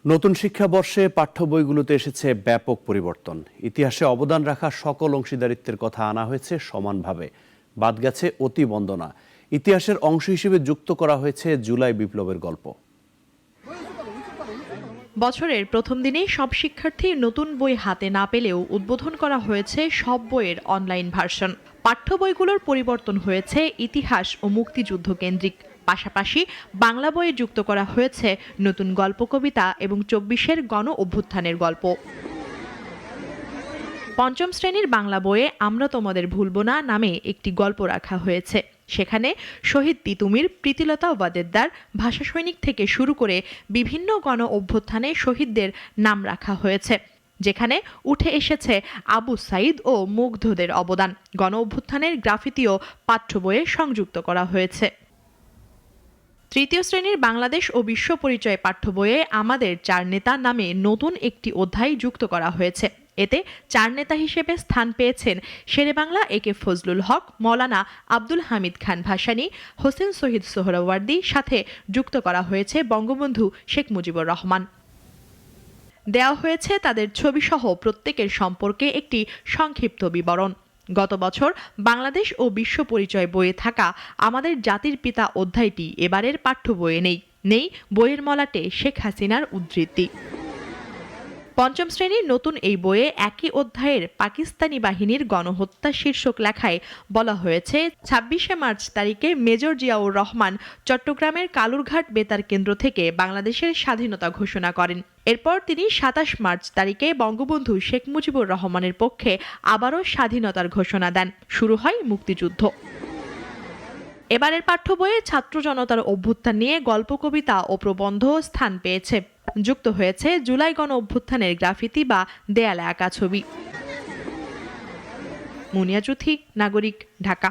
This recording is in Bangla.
নতুন শিক্ষাবর্ষে পাঠ্য বইগুলোতে এসেছে ব্যাপক পরিবর্তন। ইতিহাসে অবদান রাখা সকল অংশীদারিত্বের কথা আনা হয়েছে সমানভাবে। বাদ গেছে অতি বন্দনা। ইতিহাসের অংশ হিসেবে যুক্ত করা হয়েছে জুলাই বিপ্লবের গল্প। বছরের প্রথম দিনে সব শিক্ষার্থী নতুন বই হাতে না পেলেও উদ্বোধন করা হয়েছে সব বইয়ের অনলাইন ভার্সন। পাঠ্য বইগুলোর পরিবর্তন হয়েছে ইতিহাস ও মুক্তিযুদ্ধ কেন্দ্রিক। পাশাপাশি বাংলা বইয়ে যুক্ত করা হয়েছে নতুন গল্প, কবিতা এবং ২৪-এর গণ অভ্যুত্থানের গল্প। পঞ্চম শ্রেণীর বাংলা বইয়ে আমরা তোমাদের ভুলব না নামে একটি গল্প রাখা হয়েছে। সেখানে শহীদ তিতুমীর, প্রীতিলতা ওয়াদ্দেদার, ভাষা সৈনিক থেকে শুরু করে বিভিন্ন গণ অভ্যুত্থানে শহীদদের নাম রাখা হয়েছে, যেখানে উঠে এসেছে আবু সাইদ ও মুগ্ধদের অবদান। গণ অভ্যুত্থানের গ্রাফিতিও পাঠ্য বইয়ে সংযুক্ত করা হয়েছে। তৃতীয় শ্রেণীর বাংলাদেশ ও বিশ্ব পরিচয় পাঠ্য বইয়ে আমাদের ৪ নেতা নামে নতুন একটি অধ্যায় যুক্ত করা হয়েছে। এতে ৪ নেতা হিসেবে স্থান পেয়েছেন শেরেবাংলা একে ফজলুল হক, মৌলানা আব্দুল হামিদ খান ভাসানী, হোসেন শহীদ সোহরাওয়ার্দী। সাথে যুক্ত করা হয়েছে বঙ্গবন্ধু শেখ মুজিবুর রহমান। দেওয়া হয়েছে তাদের ছবিসহ প্রত্যেকের সম্পর্কে একটি সংক্ষিপ্ত বিবরণ। গত বছর বাংলাদেশ ও বিশ্ব পরিচয় বইয়ে থাকা আমাদের জাতির পিতা অধ্যায়টি এবারের পাঠ্য বইয়ে নেই বইয়ের মলাটে শেখ হাসিনার উদ্ধৃতি। পঞ্চম শ্রেণীর নতুন এই বইয়ে একই অধ্যায়ের পাকিস্তানি বাহিনীর গণহত্যা শীর্ষক লেখায় বলা হয়েছে ২৬শে মার্চ তারিখে মেজর জিয়াউর রহমান চট্টগ্রামের কালুরঘাট বেতার কেন্দ্র থেকে বাংলাদেশের স্বাধীনতা ঘোষণা করেন। এরপর তিনি ২৭ মার্চ তারিখে বঙ্গবন্ধু শেখ মুজিবুর রহমানের পক্ষে আবারও স্বাধীনতার ঘোষণা দেন। শুরু হয় মুক্তিযুদ্ধ। এবারের পাঠ্য বইয়ে ছাত্র জনতার অভ্যুত্থান নিয়ে গল্প, কবিতা ও প্রবন্ধ স্থান পেয়েছে। যুক্ত হয়েছে জুলাই গণ অভ্যুত্থানের গ্রাফিতি বা দেয়ালে আঁকা ছবি। মুনিয়া চুথি, নাগরিক, ঢাকা।